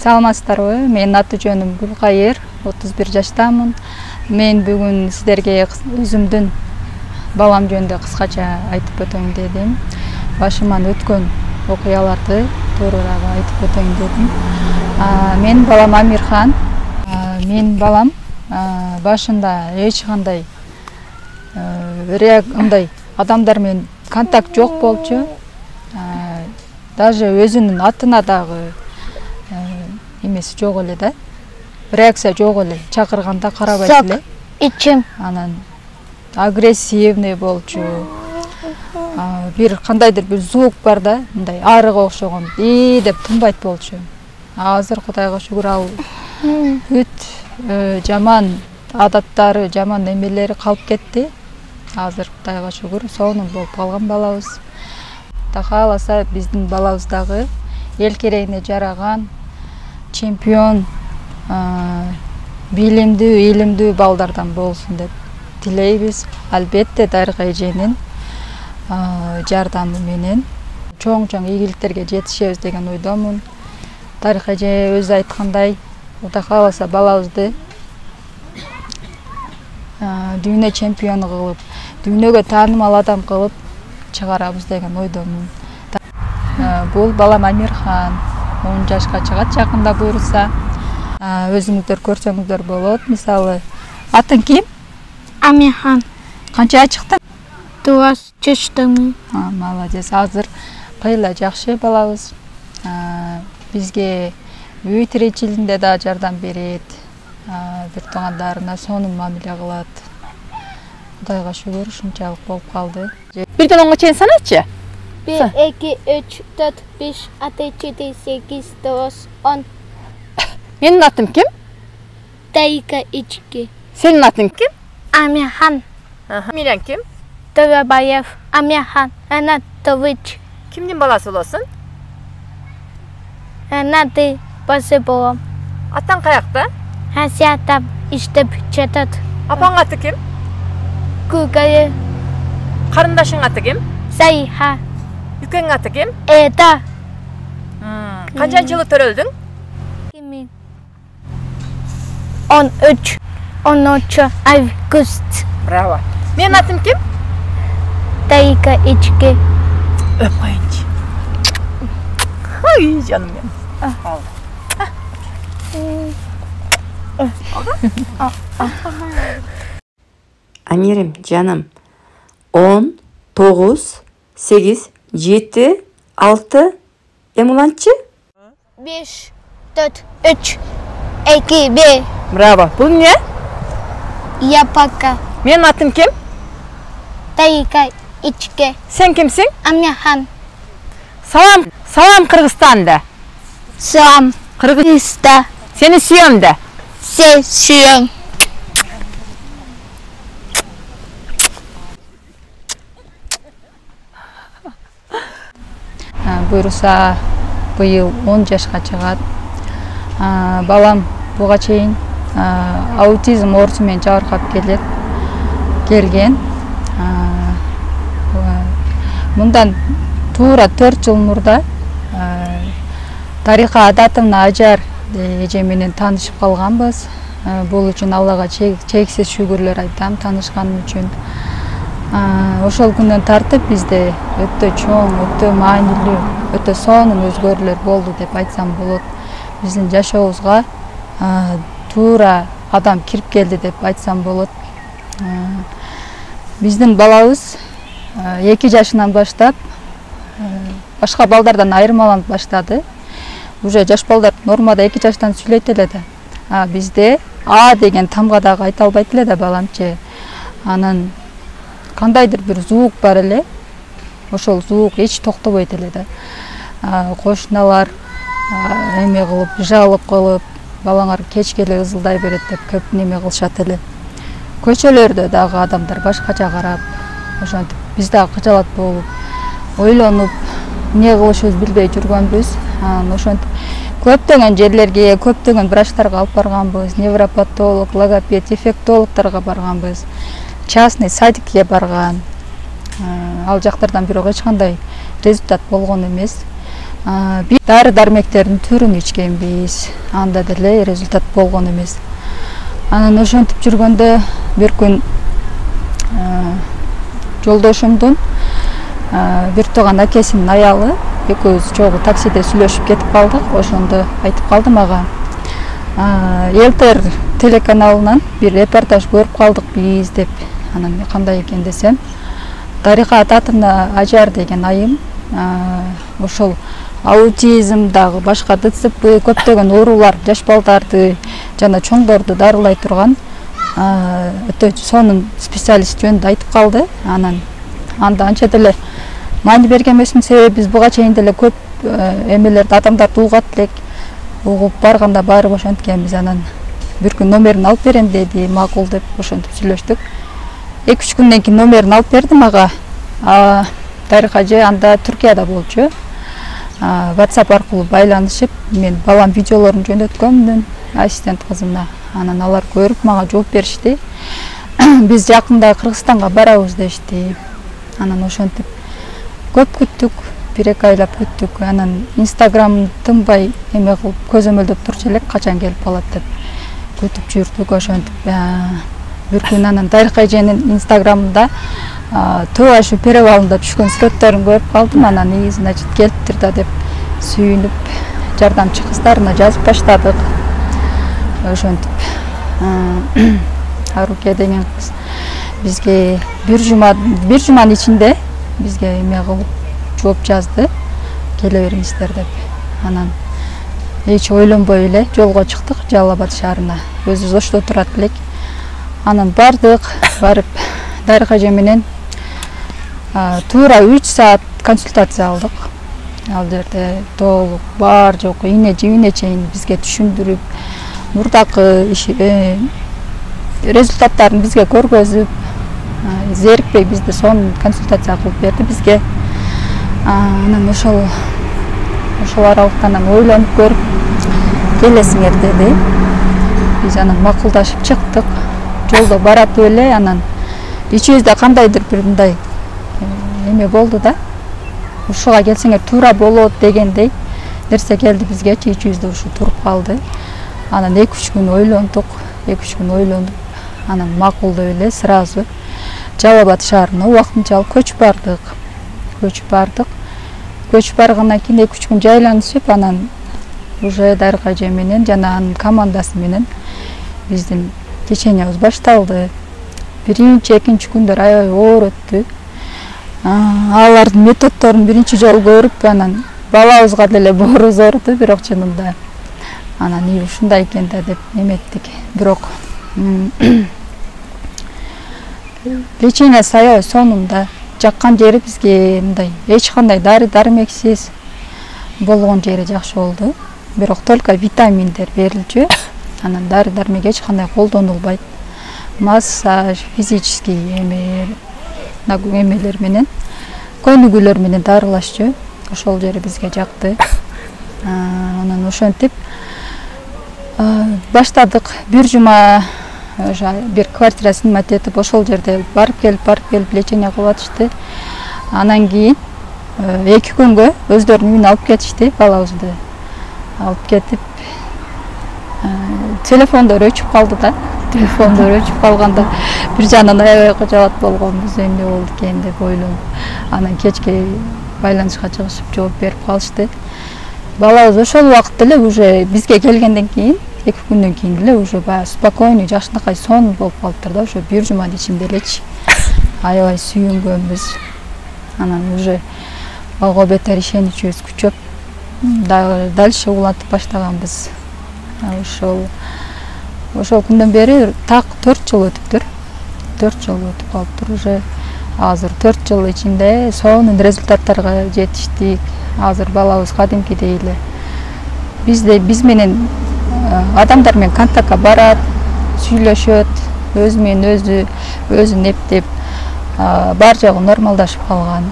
Саламатсыздарбы? Менин аты жөнүм Гүлкайыр, 31 жаштамын. Мен бүгүн сиздерге өзүмдүн балам жөнүндө кыскача айтып өтөйүн дедим. Башыман өткөн окуяларды туурураак айтып өтөйүн дедим. Менин балам Амирхан. Менин балам башында эч кандай мындай адамдар менен контакт жок болчу. Даже өзүнүн атына дагы эмеси жок эле да. Реакция жок эле. Чакырганда карабайт эле. Ичим. Анан агрессивный болчу. Бир кандайдыр бир звук бар да, мындай арыга окшогон деп тынбайт болчу. Азыр Кудайга шүгүр ал бүт жаман адаттары, жаман эмелери калып кетти. Азыр Кудайга шүгүр сонун болуп калган балабыз. Кудай кааласа биздин балабыз дагы эл керегине жараган чемпион, билимдүү, илимдүү балдардан болсун деп тилейбиз. Албетте Дарыга эженин жардамы менен чоң ийгиликтерге жетишебиз деген ойдомун. Дарыга эже өзү айткандай, Кудай кааласа балабызды дүйнө чемпиону кылып, дүйнөгө таанымал адам кылып чыгарабыз деген ойдомун. Бул балам Амирхан 10 жашка чыгат жакында буйруса. Өзүңүздөр көрсөңүздөр болот. Мисалы, атың ким? Амирхан. Канчага чыктың? 9 жаштамын. Молодец. Азыр кыйла жакшы балабыз. Бизге үй тиричилигинде да жардам берет. Бир туугандарына сонун мамиле кылат. Кудайга шүгүр, ушунчалык болуп калды. Birden 10'a çeyin sanatçı. 1, 2, 3, 4, 5, 6, 7, 8, 9, 10. Benim adım kim? Dayıka içki. Senin adın kim? Amirhan. Miran kim? Darabayev. Amirhan. Anatoviç. Kimdin balası olasın? Nadi Basıboğum. Atan kayakta? Hasiyatam işte çatat. Apan adı kim? Kugayı. Karındaşın adı kim? Sayha. Yükenin adı kim? Eda. Kaçan yılı töröldün? Kimin? 13. 13 Ağustos. Bravo. Benim adım kim? Dayıka içki. Öp koyunca. Ay canım benim. Al. Amirim, canım. 10, 9, 8, 7, 6, emulancı? 5, 4, 3, 2, 1. Bravo. Bu ne? Yapaka. Benim adım kim? Dayıka içki. Sen kimsin? Amirhan. Salam Kırgızistan'da. Sam. Kırgızistan. Seni suyuyorum da. Sesiyim. Буйруса быйыл 10 жашка чыгат. Балам буга чейин аутизм оорусу менен жабыркап келген. Мындан туура 4 жыл мурда Дарыга Адатовна Ажар эже менен таанышып калганбыз. Бул үчүн Аллага чексиз шүгүрлөр айтам таанышканым үчүн. Ошол күндөн тартып бизде өтө чоң, өтө маанилүү, өтө сонун өзгөрүүлөр болду деп айтсам болот. Биздин жашообузга туура адам кирип келди деп айтсам болот. Биздин балабыз 2 жашынан баштап башка балдардан айырмаланып баштады. Уже жаш балдар нормада 2 жаштан сүйлөйт эле да. Бизде деген тамга дагы айта албайт эле да баламчы. Анан кандайдыр бир звук бар эле. Ошол звук эч токтобойт эле да. Кошуналар эме кылып, жалып кылып, балаңар кечке эле ызылдай берет деп көп неме кылышат эле. Көчөлөрдө дагы адамдар башкача карап, ошентип биз дагы кыжалат болуп, ойлонуп, эмне кылышыбызды билбей жүргөнбүз. Ошентип көптөгөн жерлерге, көптөгөн врачтарга алып барганбыз, невропатолог, логопед, дефектологторго барганбыз. Частный садикке барган. Ал жактардан бирок эч кандай результат болгон эмес. Биз дары дармектердин түрүн ичкенбиз. Анда деле результат болгон эмес. Анан ошентип жүргөндө бир күн жолдошумдун бир тууган акесинин аялы экөөбүз чогуу таксиде сүйлөшүп кетип калдык. Ошондо айтып калды мага. Элтер телеканалынан бир репортаж көрүп калдык биз деп. Анан кандай экен десем, Дарига Татына Ажар деген айым ошол аутизм дагы башка ДЦП көптөгөн оорулар жаш балдарды жана чоңдорду дарылай турган өтө сонун специалист жөнүндө айтып калды. Анан анда анча деле маани берген эмесмин, себеби биз буга чейин деле көп эмелерди адамдарды угат элек, угуп барганда баары ошенткенбиз. Анан бир күн номерин алып берем деди, макул деп ошентип сүйлөштүк. 2-3 күндөн кийин номерин алып берди мага. Дарига эже анда Түркияда болчу. WhatsApp аркылуу байланышып, мен балам видеолорун жөнөткөмүн ассистент кызымна. Анан алар көрүп мага жооп беришти. Биз жакында Кыргызстанга барабыз дешти. Анан ошентип көп күттүк, 1-2 айлап күттүк. Анан Instagram тынбай эме кылып көзөмөлдөп турчу элек, качан келип калат деп күтүп жүрдүк. Ошентип бир күн анан Дарига эженин Instagramында тоо ашу перевалында түшкөн сүрөттөрүн көрүп калдым. Анан значит келиптир да деп сүйүнүп жардамчы кыздарына жазып баштадык. Ошентип Аруке деген кыз бизге бир жуманын ичинде бизге эме кылып жооп жазды, келе бериңиздер деп. Анан эч ойлонбой эле жолго чыктык Жалал Абад шаарына. Өзүбүз ошто турат элек. Анан бардык, барып Дарига эже менен туура 3 саат консультация алдык. Ал жерде толук бар жок ийне жибине чейин бизге түшүндүрүп, мурдакы результаттарын бизге көргөзүп, зерикпей бизди сонун консультация кылып берди бизге. Анан ошол аралыкта анан ойлонуп көрүп келесиңер деди. Биз анан макулдашып чыктык. Жолдо баратып эле анан ичибизде кандайдыр бир мындай эме болду да. Ушуга келсеңер туура болот дегендей нерсе келди бизгечи, ичибизде ушу туруп калды. Анан 2-3 күн ойлондук, 2-3 күн ойлонуп, анан макулдоп эле сразу Жалал Абад шаарына убактынчалык көчүп бардык. Көчүп баргандан кийин 2-3 күн жайланышып, анан уже Дарига эже менен жана анын командасы менен биздин лечениябыз башталды. Биринчи, экинчи күндөр аябай оор өттү. Алардын методдорун биринчи жолу көрүп, анан балабызга деле боорубуз ооруду, бирок чынында анан ушундай экен да деп эметтик. Бирок лечение аябай сонун да. Жаккан жери бизге мындай эч кандай дары дармексиз болгон жери жакшы болду. Бирок только витаминдер берилчү. Анан дары дармек эч кандай колдонулбайт. Массаж, физический эмелер менен, көнүгүүлөр менен дарылашчу. Ошол жери бизге жакты. Анан ошентип баштадык. Бир жума бир квартира снимать этип ошол жерде барып келип лечение кылып атышты. Анан кийин 2 күнгө өздөрүнүн үйүнө алып кетишти, балабызды алып кетип. Телефондор өчүп калды да. Телефондор өчүп калганда бир жандан аябай кожолот болгонбуз, эмне болду экен деп ойлонуп. Анан кечке байланышка чыгышып жооп берип калышты. Балабыз ошол убакытта эле уже бизге келгенден кийин 2 күндөн кийин эле уже баягы спокойный, жакшынакай сонун болуп калыптыр да. Ошо бир жуманын ичинде элечи аябай сүйүнгөнбүз. Анан уже алга бетер ишеничибиз күчөп дальше улантып баштаганбыз. Ошол күндөн бери так 4 жыл өтүптүр. 4 жыл өтүп калыптыр уже. Азыр 4 жыл ичинде сонун результаттарга жетиштик. Азыр балабыз кадимкидей эле биз менен адамдар менен контактка барат, сүйлөшөт, өзү менен өзүн эптеп, бар жагы нормалдашып калган.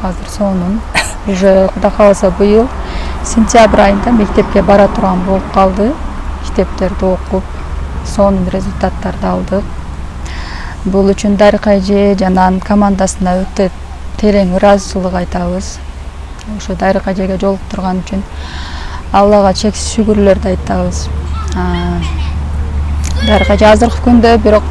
Азыр сонун. Уже Кудай кааласа быйыл сентябрь айында мектепке бара турган болуп калды. Мектептерди окуп, сонун результаттарды алдык. Бул үчүн Дарига эже жана анын командасына өтө терең ыраазычылык айтабыз. ошо Дарык ажайга жолуктурган үчүн Аллага чексиз шүгүрлөрдү айтабыз. Дарык ажай азыркы күндө бирок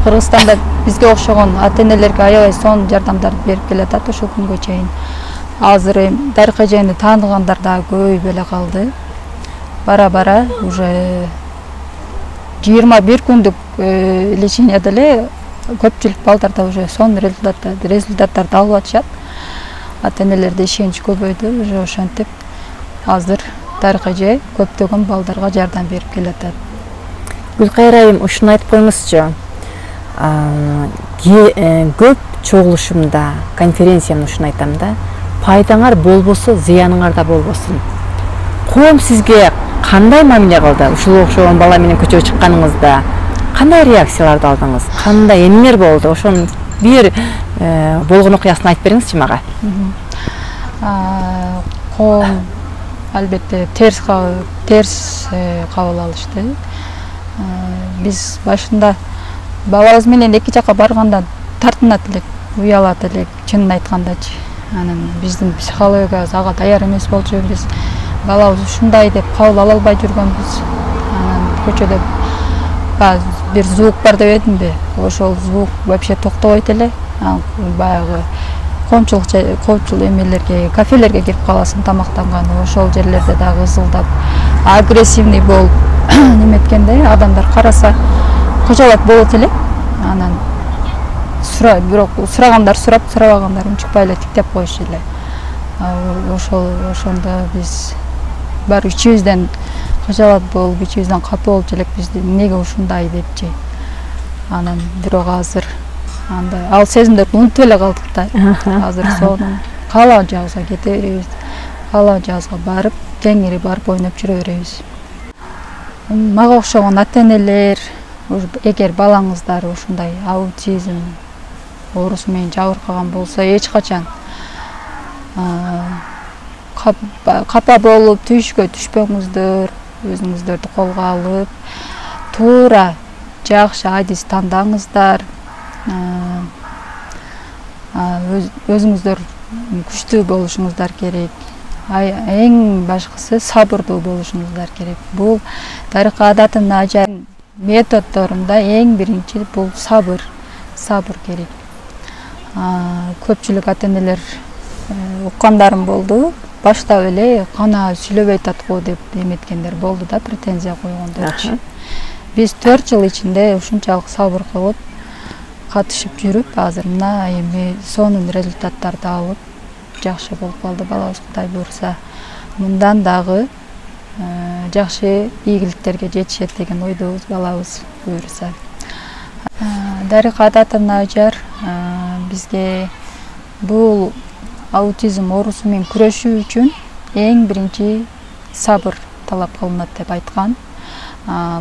Кыргызстанда бизге окшогон ата-энелерге аябай сонун жардамдарды берип келатат ушул күнгө чейин. Азыр Дарык ажайны тааныгандар дагы көбөйүп эле калды. Бара-бара уже 21 күндүк леченияда эле көпчүлүк балдарда уже сонун результаттарды алып атышат. Ата-энелерде ишенич көбөйдү, уже ошентип азыр Дарык ажай көптөгөн балдарга жардам берип келатат. Гүлкайыр айым, ушуну айтып коюңузчу. Көп чогулушумда, конференциямда ушуну айтам да, пайдаңар болбосо, зыяныңар да болбосун. Коом сизге кандай мамиле кылды? Ушул окшогон бала менен көчөгө чыкканыңызда кандай реакцияларды алдыңыз? Кандай эмнелер болду? Ошонун бир болгон окуясын айтып бериңизчи мага. Коом албетте терс кабыл алышты. Биз башында балабыз менен эки жака барганда тартынат элек, уялат элек, чынын айткандачы. Анан биздин психологиябыз ага даяр эмес болчу, биз балабыз ушундай деп кабыл ала албай жүргөнбүз. Анан көчөдө бир звук бар деп эдимби? Ошол звук вообще токтобойт эле. Баягы коомчулук эмелерге, кафелерге кирип каласың тамактанганы, ошол жерлерде дагы ызылдап, агрессивный болуп неметкенде адамдар караса кожолот болот эле. Анан бирок сурагандар сурап, сурабагандар унчукпай эле тиктеп коюшу эле. Ошондо биз баары ичибизден кожолот болуп, ичибизден капа болчу элек, биз эмнеге ушундай депчи. Анан бирок азыр андай ал сезимдерди унутуп эле калдык да. Азыр сонун каалаган жагыбызга кете беребиз. Каалаган жагыбызга барып, кеңири барып ойноп жүрө беребиз. Мага окшогон ата-энелер, эгер балаңыздар ушундай аутизм оорусу менен жабыркаган болсо, эч качан капа болуп, түйүшкө түшпөңүздөр, өзүңүздөрдү колго алып, туура жакшы адис тандаңыздар. Өзүңүздөр күчтүү болушуңуздар керек. Эң башкысы сабырдуу болушуңуздар керек. Бул Дарык адатынын ажайын методдорунда эң биринчи бул сабыр керек. Көпчүлүк ата-энелер уккандарым болду. Баштап эле кана сүйлөбөй атат-го деп эметкендер болду да, претензия койгондорчу. Биз 4 жыл ичинде ушунчалык сабыр кылып, катышып жүрүп, азыр мына эми сонун результаттарды алып, жакшы болуп калды балабыз, Кудай буйрса. Мындан дагы жакшы ийгиликтерге жетишет деген ойдобуз, балабыз буйрса. Дарык адатынын ажар бизге бул аутизм оорусу менен күрөшүү үчүн эң биринчи сабыр талап кылынат деп айткан.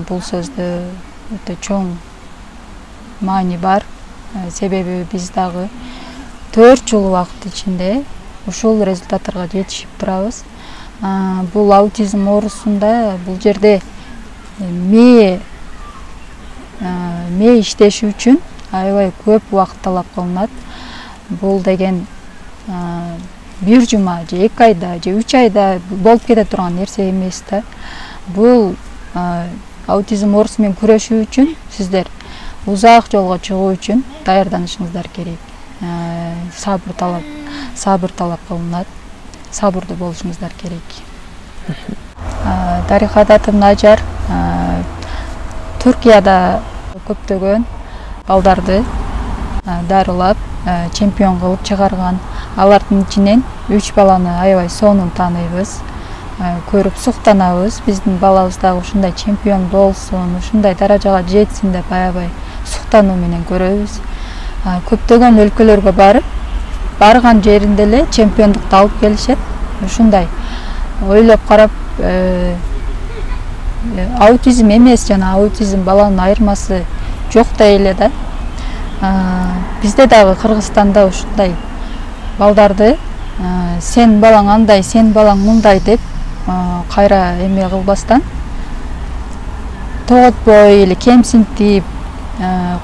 Бул сөздө өтө чоң маани бар. Себеби биз дагы 4 жыл убакыт ичинде ушул результаттарга жетишип турабыз. Бул аутизм оорусунда бул жерде мээ иштеши үчүн аябай көп убакыт талап кылынат. Бул деген 1 жума же 2 айда же 3 айда болуп кете турган нерсе эмес да. Бул аутизм оорусу менен күрөшүү үчүн сиздер узак жолго чыгуу үчүн даярданышыңыздар керек. Сабыр талап кылынат. Сабырдуу болушуңуздар керек. Дарык адатынын ажар Түркияда көптөгөн балдарды дарылап, чемпион кылып чыгарган. Алардын ичинен 3 баланы аябай сонун тааныйбыз. Көрүп суктанабыз. Биздин балабыз дагы ушундай чемпион болсун, ушундай даражага жетсин деп аябай суктануу менен көрөбүз. Көптөгөн өлкөлөргө барып, барган жеринде эле чемпиондукту алып келишет. Ушундай ойлоп карап, аутизм эмес жана аутизм баланын айырмасы жок да эле да. Бизде дагы Кыргызстанда ушундай балдарды сен балаң андай, сен балаң мындай деп кайра эме кылбастан, тоготпой эле кемсинтип,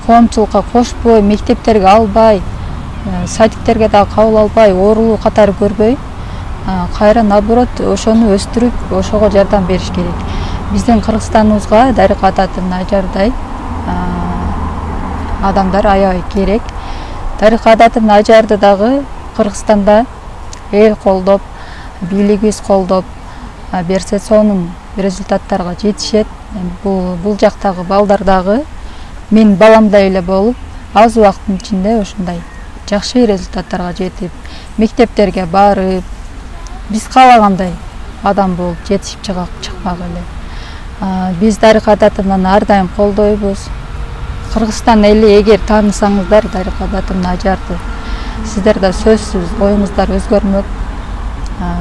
коомчулукка кошпой, мектептерге албай, садиктерге дагы кабыл албай, оорулуу катары көрбөй, кайра наоборот ошону өстүрүп ошого жардам бериш керек. Биздин Кыргызстаныбызга Дарык Ататын Ажардай адамдар аябай керек. Дарык Ататын Ажарды дагы Кыргызстанда эл колдоп, бийлигибиз колдоп берсе сонун результаттарга жетишет. Бул жактагы балдар дагы мен баламдай эле болуп, аз убакыттын ичинде ушундай жакшы результаттарга жетип, мектептерге барып, биз каалагандай адам болуп жетишип чыкмак эле. Биз Дарык Ататынан ар дайым колдойбуз. Кыргызстан эли эгер таанысаңыздар Дарык Ататын Ажарды, сиздер да сөзсүз оюңуздар өзгөрмөк.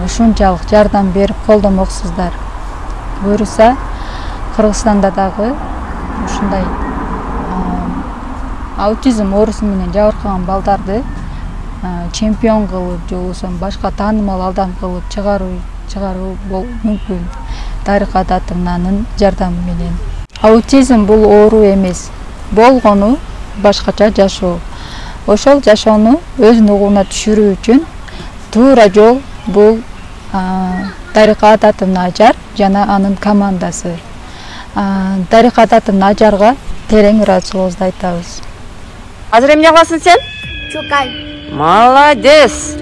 Ушунчалык жардам берип колдомоксуздар. Буюрса Кыргызстанда дагы ушундай аутизм оорусу менен жабыркаган балдарды чемпион кылып, же болбосо башка таанымал адам кылып чыгаруу мүмкүн Дарык Ататынын жардамы менен. Аутизм бул оору эмес, болгону башкача жашоо. Ошол жашоону өзүнүн угуна түшүрүү үчүн туура жол бул Дарык Ататын Ажар жана анын командасы. Дарык Ататын Ажарга терең ыраазычылыгыбызды айтабыз. Азыр эмне кыласың сен? Чукай. Молодец.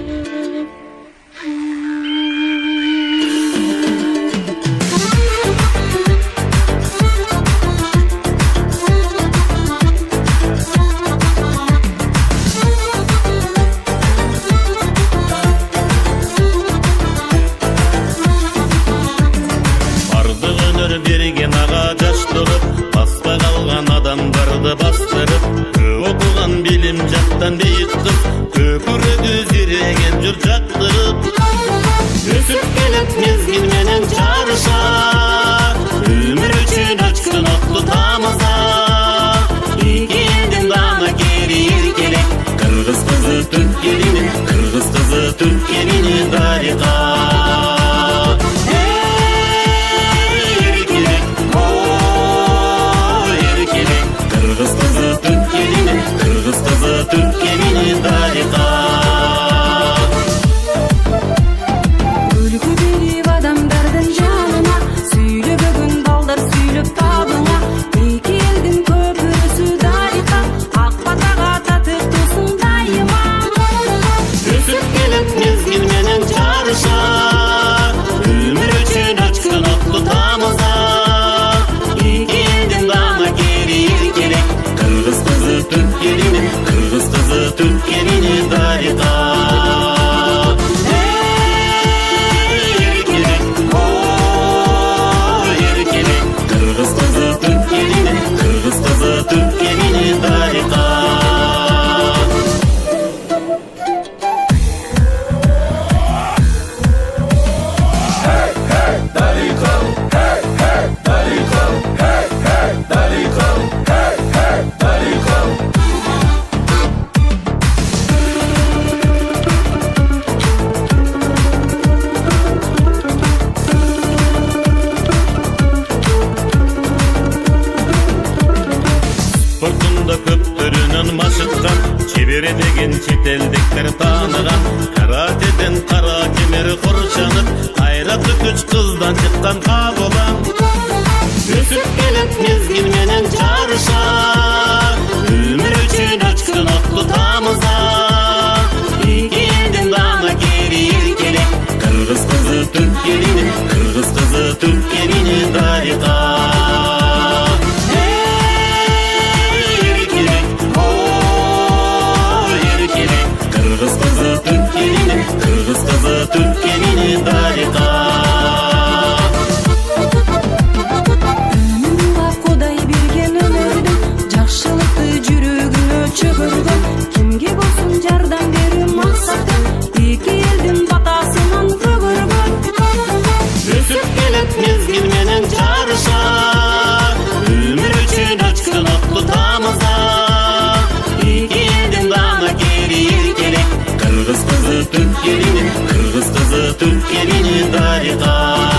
Берген ага жаштырып, баста калган адамдарды бастырып, окуган билим жактан бийик кыз, көкүрөгү зиреген журт жактырып, өсүп келет мезгил менен жарыша, өмүр үчүн өчкөн отлу тамыза, эки элдин дана кери эркелек, кыргыз кызы түрк элинин, кыргыз кызы түрк элинин Дарыка. Türk elini Darıka. Өлкө берип адамдардын жанына, сүйлө бүгүн балдар сүйлөп табыңа, эки элдин көпүрөсү Дарыка, ак батага татып турсун дайыма. Өсүп келет мезгил менен жарыша, өмүр үчүн өчкөн отлу тамыза, эки элдин дана кери эркелек, кыргыз кызы түрк элинин, кыргыз кызы түрк элинин Дарыка. Эркелек, эркелек, кыргыз кызы түрк элинин, кыргыз кызы түрк элинин Дарыка. Спортунда көптөрүнөн машыккан, чебере деген чет элдиктер тааныган, каратеден кара кемер курчанып, кайраты күч кыздан чыккан кабылан. Өсүп келет мезгил менен жарыша, өмүр үчүн өчкөн отлу тамыза, эки элдин дана кери эркелек, кыргыз кызы түрк элинин, кыргыз кызы түрк элинин Дарыка. Кыргыз кызы түрк элинин, кыргыз кызы түрк элинин Дарыка. Önümde Kuday bergen ömürdün, жакшылыкты жүрөгүнө чөгөргөн, кимге болсун жардам берүү максатым, эки элдин батасынан көгөргөн. Өсүп келет мезгил менен жарыша, өмүр үчүн өчкөн отлу тамыза, эки элдин дана кери эркелек, кыргыз кызы түрк элинин, кыргыз кызы түрк элинин Дарыка.